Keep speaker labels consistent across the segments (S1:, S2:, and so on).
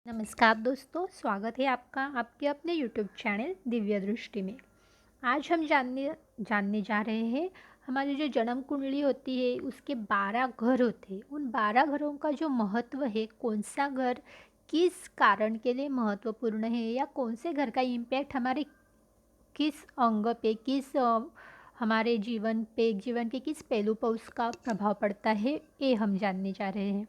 S1: नमस्कार दोस्तों, स्वागत है आपका आपके अपने यूट्यूब चैनल दिव्य दृष्टि में। आज हम जानने जानने जा रहे हैं हमारी जो जन्म कुंडली होती है उसके 12 घर होते हैं। उन 12 घरों का जो महत्व है, कौन सा घर किस कारण के लिए महत्वपूर्ण है या कौन से घर का इम्पैक्ट हमारे किस अंग पे हमारे जीवन के किस पहलू पर उसका प्रभाव पड़ता है, ये हम जानने जा रहे हैं।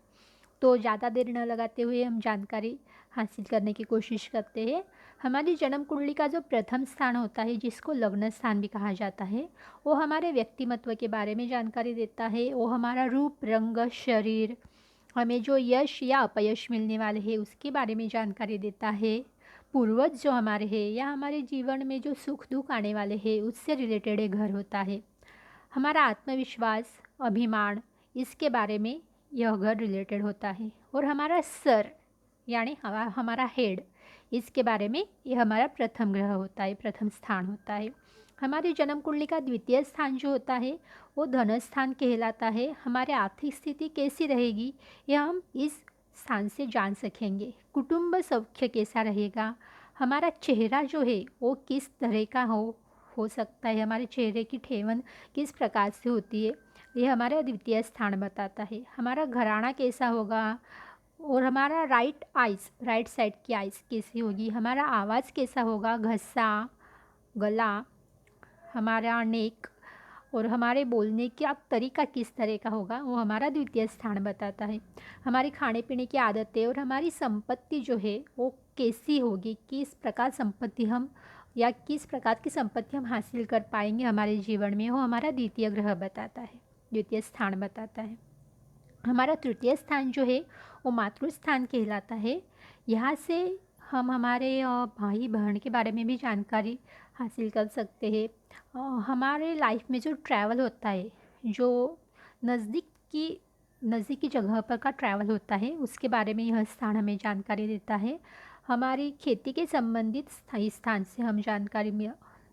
S1: तो ज़्यादा देर न लगाते हुए हम जानकारी हासिल करने की कोशिश करते हैं। हमारी जन्म कुंडली का जो प्रथम स्थान होता है, जिसको लग्न स्थान भी कहा जाता है, वो हमारे व्यक्तिमत्व के बारे में जानकारी देता है। वो हमारा रूप, रंग, शरीर, हमें जो यश या अपयश मिलने वाले हैं उसके बारे में जानकारी देता है। पूर्वज जो हमारे हैं या हमारे जीवन में जो सुख दुख आने वाले हैं उससे रिलेटेड ये घर होता है। हमारा आत्मविश्वास, अभिमान, इसके बारे में यह घर रिलेटेड होता है। और हमारा सर यानी हमारा हेड, इसके बारे में यह हमारा प्रथम ग्रह होता है, प्रथम स्थान होता है। हमारी जन्म कुंडली का द्वितीय स्थान जो होता है वो धन स्थान कहलाता है। हमारे आर्थिक स्थिति कैसी रहेगी यह हम इस स्थान से जान सकेंगे। कुटुंब सौख्य कैसा रहेगा, हमारा चेहरा जो है वो किस तरह का हो सकता है, हमारे चेहरे की ठेवन किस प्रकार से होती है, यह हमारा द्वितीय स्थान बताता है। हमारा घराना कैसा होगा और हमारा राइट साइड की आइज़ कैसी होगी, हमारा आवाज़ कैसा होगा, घसा, गला, हमारा नेक और हमारे बोलने का तरीका किस तरह का होगा, वो हमारा द्वितीय स्थान बताता है। हमारी खाने पीने की आदतें और हमारी संपत्ति जो है वो कैसी होगी, किस प्रकार संपत्ति हम या किस प्रकार की संपत्ति हम हासिल कर पाएंगे हमारे जीवन में, वो हमारा द्वितीय ग्रह बताता है, द्वितीय स्थान बताता है। हमारा तृतीय स्थान जो है वो मातृ स्थान कहलाता है। यहाँ से हम हमारे भाई बहन के बारे में भी जानकारी हासिल कर सकते हैं। हमारे लाइफ में जो ट्रैवल होता है, जो नज़दीक की नज़दीकी जगह पर का ट्रैवल होता है, उसके बारे में यह स्थान हमें जानकारी देता है। हमारी खेती के संबंधित स्थायी स्थान से हम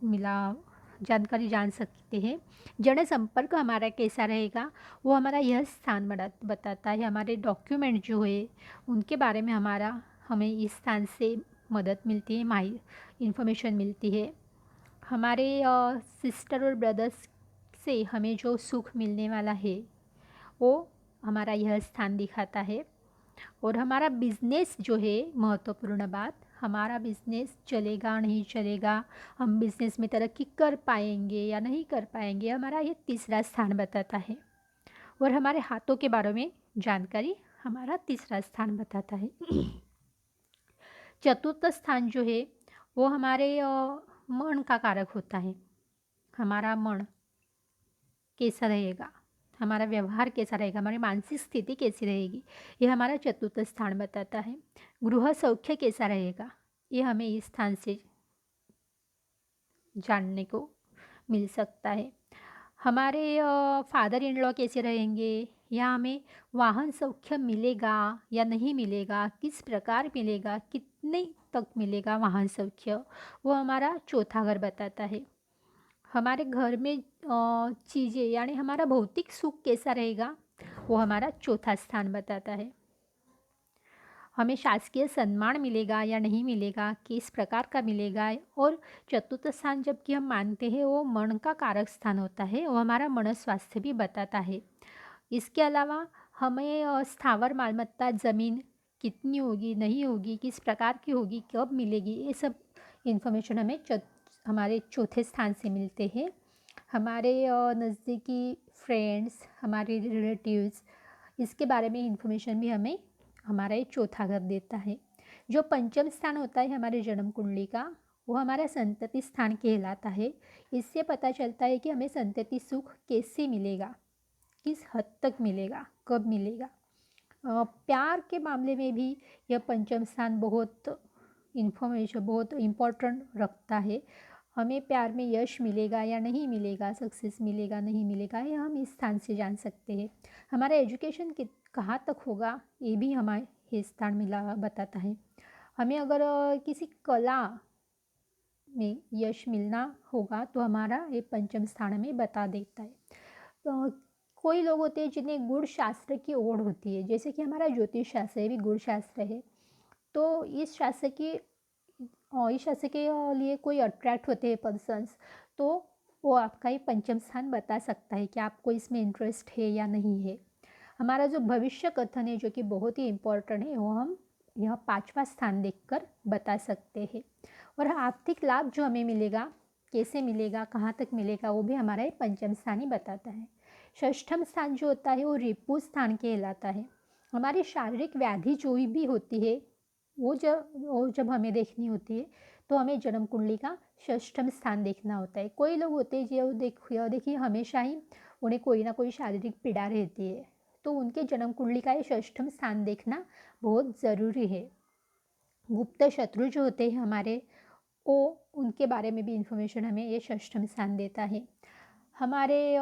S1: मिला जानकारी जान सकते हैं। जनसंपर्क हमारा कैसा रहेगा वो हमारा यह स्थान बताता है। हमारे डॉक्यूमेंट जो है उनके बारे में हमें इस स्थान से मदद मिलती है, इंफॉर्मेशन मिलती है। हमारे सिस्टर और ब्रदर्स से हमें जो सुख मिलने वाला है वो हमारा यह स्थान दिखाता है। और हमारा बिजनेस जो है, महत्वपूर्ण बात, हमारा बिजनेस चलेगा नहीं चलेगा, हम बिजनेस में तरक्की कर पाएंगे या नहीं कर पाएंगे, हमारा ये तीसरा स्थान बताता है। और हमारे हाथों के बारे में जानकारी हमारा तीसरा स्थान बताता है। चतुर्थ स्थान जो है वो हमारे मन का कारक होता है। हमारा मन कैसा रहेगा, हमारा व्यवहार कैसा रहेगा, हमारी मानसिक स्थिति कैसी रहेगी, ये हमारा चतुर्थ स्थान बताता है। गृह सौख्य कैसा रहेगा, ये हमें इस स्थान से जानने को मिल सकता है। हमारे फादर इन लॉ कैसे रहेंगे, या हमें वाहन सौख्य मिलेगा या नहीं मिलेगा, किस प्रकार मिलेगा, कितने तक मिलेगा वाहन सौख्य, वो हमारा चौथा घर बताता है। हमारे घर में चीज़ें यानी हमारा भौतिक सुख कैसा रहेगा, वो हमारा चौथा स्थान बताता है। हमें शासकीय सम्मान मिलेगा या नहीं मिलेगा, किस प्रकार का मिलेगा। और चतुर्थ स्थान जबकि हम मानते हैं वो मन का कारक स्थान होता है, वो हमारा मन स्वास्थ्य भी बताता है। इसके अलावा हमें स्थावर मालमत्ता, ज़मीन कितनी होगी, नहीं होगी, किस प्रकार की होगी, कब मिलेगी, ये सब इन्फॉर्मेशन हमारे चौथे स्थान से मिलते हैं। हमारे नज़दीकी फ्रेंड्स, हमारे रिलेटिव्स, इसके बारे में इन्फॉर्मेशन भी हमें हमारा ये चौथा घर देता है। जो पंचम स्थान होता है हमारे जन्म कुंडली का, वो हमारा संतति स्थान कहलाता है। इससे पता चलता है कि हमें संतति सुख कैसे मिलेगा, किस हद तक मिलेगा, कब मिलेगा। प्यार के मामले में भी यह पंचम स्थान बहुत इम्पोर्टेंट रखता है। हमें प्यार में यश मिलेगा या नहीं मिलेगा, सक्सेस मिलेगा नहीं मिलेगा, ये हम इस स्थान से जान सकते हैं। हमारा एजुकेशन कहाँ तक होगा, ये भी हमारे ये स्थान मिला बताता है। हमें अगर किसी कला में यश मिलना होगा तो हमारा ये पंचम स्थान हमें बता देता है। तो कोई लोग होते हैं जिन्हें गुण शास्त्र की ओढ़ होती है, जैसे कि हमारा ज्योतिष शास्त्र है भी गुण शास्त्र है। तो इस राशि के लिए कोई अट्रैक्ट होते हैं पर्सन्स, तो वो आपका ये पंचम स्थान बता सकता है कि आपको इसमें इंटरेस्ट है या नहीं है। हमारा जो भविष्य कथन है जो कि बहुत ही इम्पोर्टेंट है, वो हम यह पांचवा स्थान देखकर बता सकते हैं। और आर्थिक लाभ जो हमें मिलेगा, कैसे मिलेगा, कहाँ तक मिलेगा, वो भी हमारा ये पंचम स्थान ही बताता है। षष्ठम स्थान जो होता है वो रिपु स्थान कहलाता है। हमारी शारीरिक व्याधि जो भी होती है वो जब हमें देखनी होती है तो हमें जन्म कुंडली का षष्ठम स्थान देखना होता है। कोई लोग होते हैं जो देखिए हमेशा ही उन्हें कोई ना कोई शारीरिक पीड़ा रहती है, तो उनके जन्म कुंडली का ये षष्ठम स्थान देखना बहुत ज़रूरी है। गुप्त शत्रु जो होते हैं हमारे, वो उनके बारे में भी इंफॉर्मेशन हमें ये षष्ठम स्थान देता है। हमारे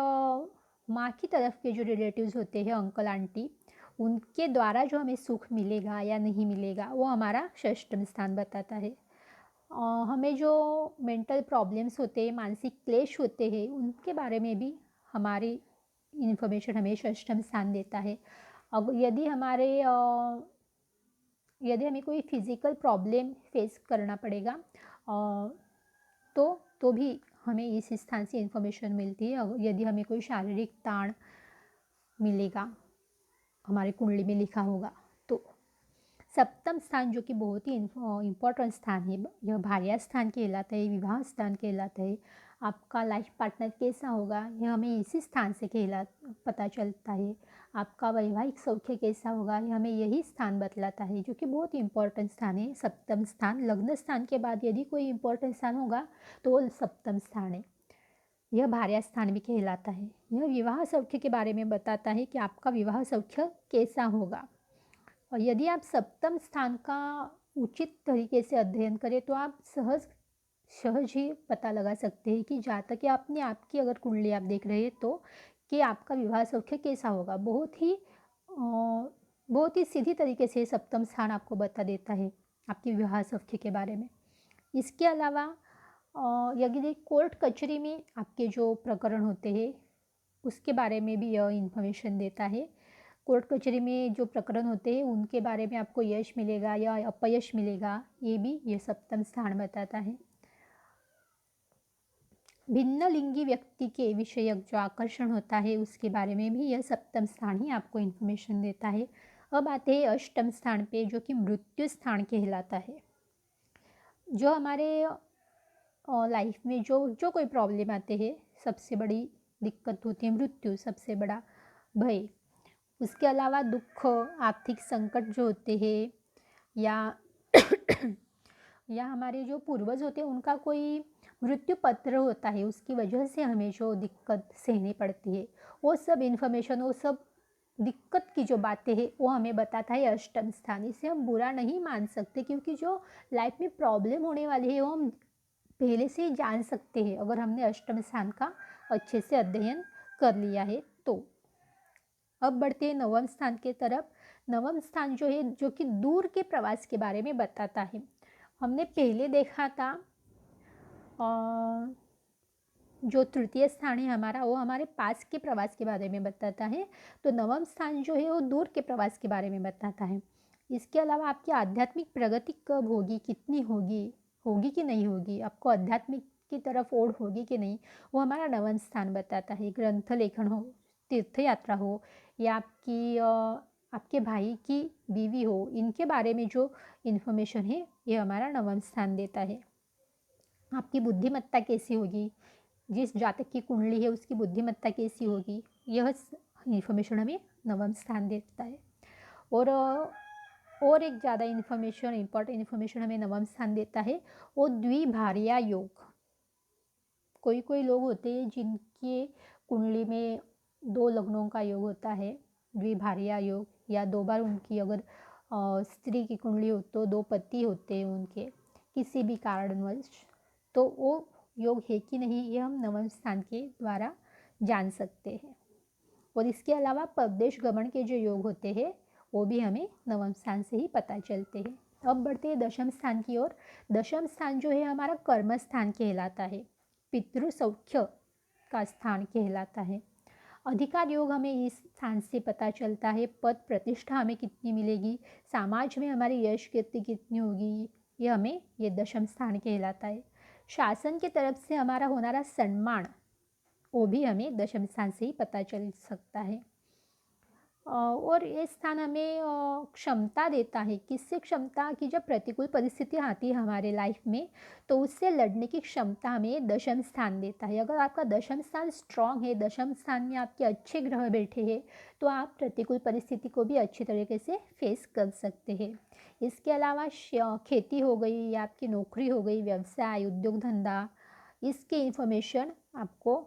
S1: माँ की तरफ के जो रिलेटिव्स होते हैं, अंकल आंटी, उनके द्वारा जो हमें सुख मिलेगा या नहीं मिलेगा वो हमारा षष्ठम स्थान बताता है। हमें जो मेंटल प्रॉब्लम्स होते हैं, मानसिक क्लेश होते हैं, उनके बारे में भी हमारी इन्फॉर्मेशन हमें षष्ठम स्थान देता है। अब यदि हमें कोई फिज़िकल प्रॉब्लम फेस करना पड़ेगा तो भी हमें इस स्थान से इन्फॉर्मेशन मिलती है। यदि हमें कोई शारीरिक ताण मिलेगा, हमारे कुंडली में लिखा होगा, तो सप्तम स्थान जो कि बहुत ही इम्पोर्टेंट स्थान है, यह भार्या स्थान कहलाता है, विवाह स्थान कहलाता है। आपका लाइफ पार्टनर कैसा होगा यह हमें इसी स्थान से पता चलता है। आपका वैवाहिक सौख्य कैसा होगा यह हमें यही स्थान बतलाता है, जो कि बहुत ही इम्पोर्टेंट स्थान है। सप्तम स्थान, लग्न स्थान के बाद यदि कोई इम्पोर्टेंट स्थान होगा तो वो सप्तम स्थान है। यह भार्या स्थान भी कहलाता है। यह विवाह सौख्य के बारे में बताता है कि आपका विवाह सौख्य कैसा होगा। और यदि आप सप्तम स्थान का उचित तरीके से अध्ययन करें तो आप सहज ही पता लगा सकते हैं कि जातक या अपने आप की अगर कुंडली आप देख रहे हैं तो कि आपका विवाह सौख्य कैसा होगा। बहुत ही सीधी तरीके से सप्तम स्थान आपको बता देता है आपके विवाह सौख्य के बारे में। इसके अलावा यदि कोर्ट कचहरी में आपके जो प्रकरण होते हैं उसके बारे में भी यह इन्फॉर्मेशन देता है। कोर्ट कचहरी में जो प्रकरण होते हैं उनके बारे में आपको यश मिलेगा या अपयश मिलेगा, ये भी ये सप्तम स्थान बताता है। भिन्न लिंगी व्यक्ति के विषयक जो आकर्षण होता है उसके बारे में भी यह सप्तम स्थान ही आपको इन्फॉर्मेशन देता है। अब आते हैं अष्टम स्थान पे जो कि मृत्यु स्थान कहलाता है। जो हमारे लाइफ में जो कोई प्रॉब्लम आते हैं, सबसे बड़ी दिक्कत होती है मृत्यु, सबसे बड़ा भय। उसके अलावा दुख, आर्थिक संकट जो होते हैं, या या हमारे जो पूर्वज होते हैं उनका कोई मृत्यु पत्र होता है, उसकी वजह से हमें जो दिक्कत सहनी पड़ती है, वो सब इन्फॉर्मेशन, वो सब दिक्कत की जो बातें हैं वो हमें बताता है अष्टम स्थान। इसे हम बुरा नहीं मान सकते, क्योंकि जो लाइफ में प्रॉब्लम होने वाली है वो हम पहले से ही जान सकते हैं अगर हमने अष्टम स्थान का अच्छे से अध्ययन कर लिया है तो। अब बढ़ते हैं नवम स्थान के तरफ। नवम स्थान जो है जो कि दूर के प्रवास के बारे में बताता है। हमने पहले देखा था जो तृतीय स्थान है हमारा, वो हमारे पास के प्रवास के बारे में बताता है। तो नवम स्थान जो है वो दूर के प्रवास के बारे में बताता है। इसके अलावा आपकी आध्यात्मिक प्रगति कब होगी, कितनी होगी कि नहीं होगी, आपको आध्यात्मिक की तरफ ओढ़ होगी कि नहीं, वो हमारा नवम स्थान बताता है। ग्रंथ लेखन हो, तीर्थ यात्रा हो, या आपके भाई की बीवी हो, इनके बारे में जो इन्फॉर्मेशन है ये हमारा नवम स्थान देता है। आपकी बुद्धिमत्ता कैसी होगी, जिस जातक की कुंडली है उसकी बुद्धिमत्ता कैसी होगी, यह इन्फॉर्मेशन हमें नवम स्थान देता है। और एक ज़्यादा इन्फॉर्मेशन, इम्पॉर्टेंट इन्फॉर्मेशन हमें नवम स्थान देता है वो द्विभार्या योग। कोई लोग होते हैं जिनके कुंडली में 2 लग्नों का योग होता है, द्विभार्या योग, या 2 बार उनकी अगर स्त्री की कुंडली हो तो 2 पति होते हैं उनके किसी भी कारणवश, तो वो योग है कि नहीं ये हम नवम स्थान के द्वारा जान सकते हैं। और इसके अलावा प्रदेश गमन के जो योग होते हैं वो भी हमें नवम स्थान से ही पता चलते हैं। अब बढ़ते हैं दशम स्थान की ओर। दशम स्थान जो है हमारा कर्म स्थान कहलाता है, पितृ सौख्य का स्थान कहलाता है। अधिकार योग हमें इस स्थान से पता चलता है। पद प्रतिष्ठा हमें कितनी मिलेगी, समाज में हमारी यश कीर्ति कितनी होगी, ये हमें ये दशम स्थान कहलाता है। शासन की तरफ से हमारा होनारा सम्मान, वो भी हमें दशम स्थान से ही पता चल सकता है। और ये स्थान हमें क्षमता देता है। किससे क्षमता, कि जब प्रतिकूल परिस्थिति आती है हमारे लाइफ में, तो उससे लड़ने की क्षमता हमें दशम स्थान देता है। अगर आपका दशम स्थान स्ट्रांग है, दशम स्थान में आपके अच्छे ग्रह बैठे हैं, तो आप प्रतिकूल परिस्थिति को भी अच्छी तरीके से फेस कर सकते हैं। इसके अलावा खेती हो गई या आपकी नौकरी हो गई, व्यवसाय, उद्योग धंधा, इसके इन्फॉर्मेशन आपको,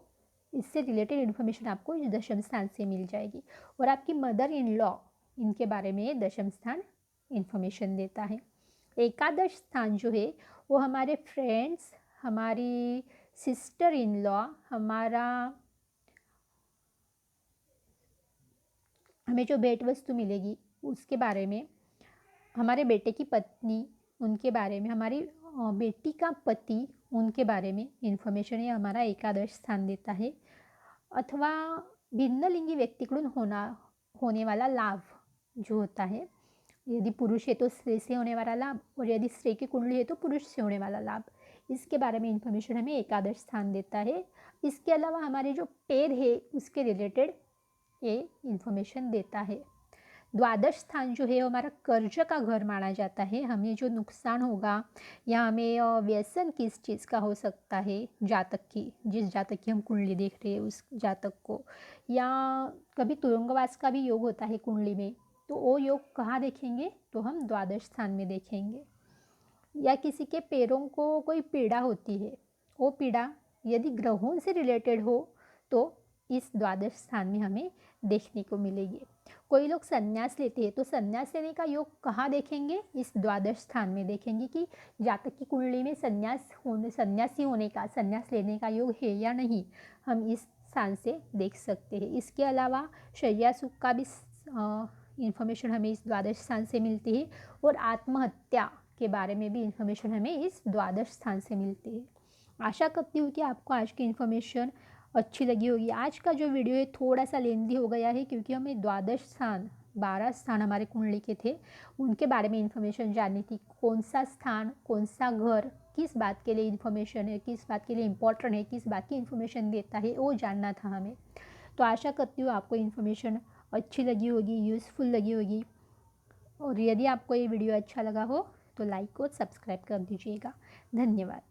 S1: इससे रिलेटेड इन्फॉर्मेशन आपको इस दशम स्थान से मिल जाएगी। और आपकी मदर इन लॉ, इनके बारे में दशम स्थान इन्फॉर्मेशन देता है। एकादश स्थान जो है वो हमारे फ्रेंड्स, हमारी सिस्टर इन लॉ, हमें जो भेंट वस्तु मिलेगी उसके बारे में, हमारे बेटे की पत्नी उनके बारे में, हमारी बेटी का पति उनके बारे में इन्फॉर्मेशन ये हमारा एकादश स्थान देता है। अथवा भिन्नलिंगी व्यक्तिकडून होने वाला लाभ जो होता है, यदि पुरुष है तो स्त्री से होने वाला लाभ, और यदि स्त्री की कुंडली है तो पुरुष से होने वाला लाभ, इसके बारे में इन्फॉर्मेशन हमें एकादश स्थान देता है। इसके अलावा हमारे जो पेड़ है उसके रिलेटेड ये इन्फॉर्मेशन देता है। द्वादश स्थान जो है वो हमारा कर्ज का घर माना जाता है। हमें जो नुकसान होगा या हमें व्यसन किस चीज़ का हो सकता है, जातक की, जिस जातक की हम कुंडली देख रहे हैं उस जातक को, या कभी तुरंगवास का भी योग होता है कुंडली में, तो वो योग कहाँ देखेंगे, तो हम द्वादश स्थान में देखेंगे। या किसी के पैरों को कोई पीड़ा होती है, वो पीड़ा यदि ग्रहों से रिलेटेड हो तो इस द्वादश स्थान में हमें देखने को मिलेगी। कोई लोग संन्यास लेते हैं, तो संन्यास लेने का योग कहाँ देखेंगे, इस द्वादश स्थान में देखेंगे कि जातक की कुंडली में सन्यासी होने का, संन्यास लेने का योग है या नहीं, हम इस स्थान से देख सकते हैं। इसके अलावा शैया सुख का भी इन्फॉर्मेशन हमें इस द्वादश स्थान से मिलती है, और आत्महत्या के बारे में भी इन्फॉर्मेशन हमें इस द्वादश स्थान से मिलती है। आशा करती हूँ कि आपको आज की इन्फॉर्मेशन अच्छी लगी होगी। आज का जो वीडियो है थोड़ा सा लेंदी हो गया है, क्योंकि हमें द्वादश स्थान, 12 स्थान हमारे कुंडली के थे, उनके बारे में इन्फॉर्मेशन जाननी थी। कौन सा स्थान, कौन सा घर, किस बात के लिए इन्फॉर्मेशन है, किस बात के लिए इम्पोर्टेंट है, किस बात की इन्फॉर्मेशन देता है, वो जानना था हमें। तो आशा करती हूँ आपको इन्फॉर्मेशन अच्छी लगी होगी, यूज़फुल लगी होगी। और यदि आपको ये वीडियो अच्छा लगा हो तो लाइक और सब्सक्राइब कर दीजिएगा। धन्यवाद।